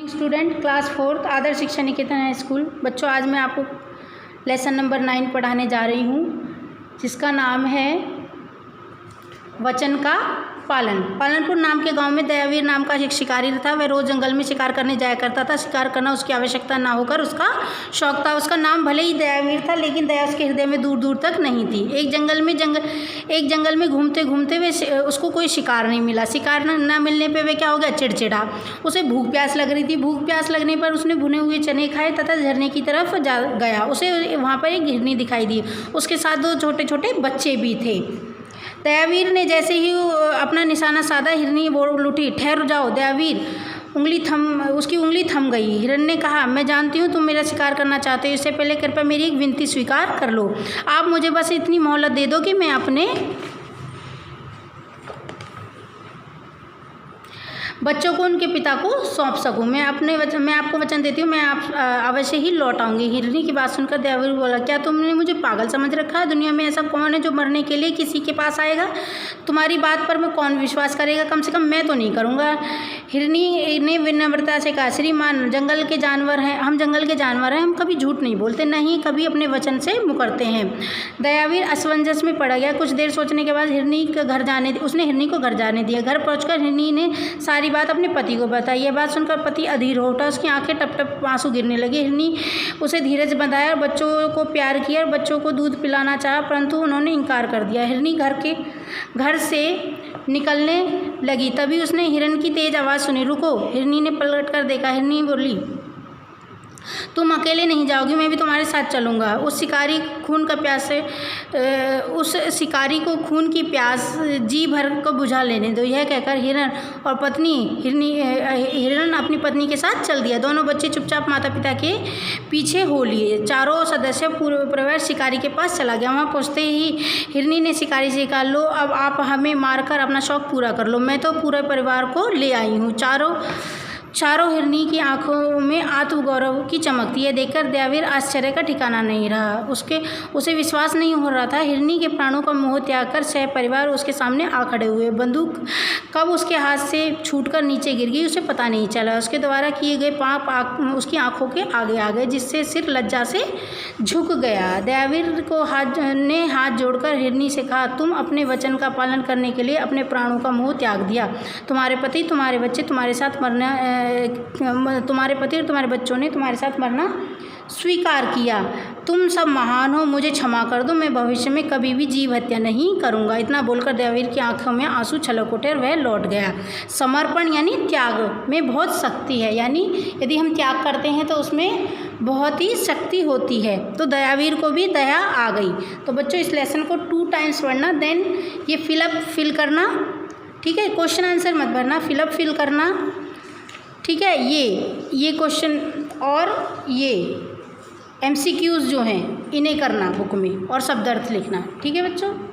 Student class 4 आदर्श शिक्षा निकेतन high school. बच्चों, आज मैं आपको लेसन नंबर 9 पढ़ाने जा रही हूँ, जिसका नाम है वचन का पालन। पालनपुर नाम के गांव में दयावीर नाम का एक शिकारी था। वह रोज जंगल में शिकार करने जाया करता था। शिकार करना उसकी आवश्यकता ना होकर उसका शौक था। उसका नाम भले ही दयावीर था, लेकिन दया उसके हृदय में दूर दूर तक नहीं थी। एक जंगल में घूमते घूमते वे उसको कोई शिकार नहीं मिला। शिकार ना मिलने पे वह क्या हो गया, चिड़चिड़ा। उसे भूख प्यास लग रही थी। भूख प्यास लगने पर उसने भुने हुए चने खाए तथा झरने की तरफ जा गया। उसे वहाँ पर एक हिरनी दिखाई दी। उसके साथ 2 छोटे छोटे बच्चे भी थे। दयावीर ने जैसे ही अपना निशाना साधा, हिरनी बोल उठी, ठहर जाओ दयावीर। उसकी उंगली थम गई। हिरन ने कहा, मैं जानती हूँ तुम मेरा शिकार करना चाहते हो। इससे पहले कृपया मेरी एक विनती स्वीकार कर लो। आप मुझे बस इतनी मोहलत दे दो कि मैं अपने बच्चों को उनके पिता को सौंप सकूं। मैं आपको वचन देती हूँ, मैं अवश्य ही लौट आऊँगी। हिरनी की बात सुनकर दयावीर बोला, क्या तुमने मुझे पागल समझ रखा है? दुनिया में ऐसा कौन है जो मरने के लिए किसी के पास आएगा? तुम्हारी बात पर मैं कौन विश्वास करेगा? कम से कम मैं तो नहीं करूँगा। हिरनी ने विनम्रता से कहा, श्रीमान, जंगल के जानवर हैं, हम जंगल के जानवर हैं, हम कभी झूठ नहीं बोलते, न ही कभी अपने वचन से मुकरते हैं। दयावीर असमंजस में पड़ गया। कुछ देर सोचने के बाद उसने हिरनी को घर जाने दिया। घर पहुँचकर हिरनी ने सारी बात अपने पति को बताई। यह बात सुनकर पति अधीर हो उठा। उसकी आंखें टप टप आंसू गिरने लगे। हिरनी उसे धीरज बंधाया और बच्चों को प्यार किया और बच्चों को दूध पिलाना चाहा, परंतु उन्होंने इनकार कर दिया। हिरनी घर से निकलने लगी। तभी उसने हिरन की तेज आवाज़ सुनी। रुको। हिरनी ने पलट कर देखा। हिरनी बोली, तुम अकेले नहीं जाओगी, मैं भी तुम्हारे साथ चलूँगा। उस शिकारी को खून की प्यास जी भर को बुझा लेने दो। यह कहकर हिरन अपनी पत्नी के साथ चल दिया। दोनों बच्चे चुपचाप माता पिता के पीछे हो लिए। चारों सदस्य पूरे परिवार शिकारी के पास चला गया। वहाँ पहुँचते ही हिरनी ने शिकारी से कहा, लो, अब आप हमें मारकर अपना शौक पूरा कर लो। मैं तो पूरे परिवार को ले आई हूँ। चारों हिरनी की आंखों में आत्मगौरव की चमक थी। यह देखकर दयावीर आश्चर्य का ठिकाना नहीं रहा। उसे विश्वास नहीं हो रहा था। हिरनी के प्राणों का मोह त्याग कर सह परिवार उसके सामने आ खड़े हुए। बंदूक कब उसके हाथ से छूटकर नीचे गिर गई, उसे पता नहीं चला। उसके द्वारा किए गए पाप उसकी आंखों के आगे आ गए, जिससे सिर लज्जा से झुक गया। दयावीर को हाथ जोड़कर हिरनी से कहा, तुम अपने वचन का पालन करने के लिए अपने प्राणों का मोह त्याग दिया। तुम्हारे पति, तुम्हारे बच्चे तुम्हारे पति और तुम्हारे बच्चों ने तुम्हारे साथ मरना स्वीकार किया। तुम सब महान हो, मुझे क्षमा कर दो। मैं भविष्य में कभी भी जीव हत्या नहीं करूँगा। इतना बोलकर दयावीर की आंखों में आंसू छलक उठे और वह लौट गया। समर्पण यानी त्याग में बहुत शक्ति है, यानी यदि हम त्याग करते हैं तो उसमें बहुत ही शक्ति होती है। तो दयावीर को भी दया आ गई। तो बच्चों, इस लेसन को 2 टाइम्स पढ़ना, देन ये फिल करना, ठीक है। क्वेश्चन आंसर मत भरना, फिल करना, ठीक है। ये क्वेश्चन और ये MCQs जो हैं इन्हें करना बुक में, और शब्दार्थ लिखना, ठीक है बच्चों।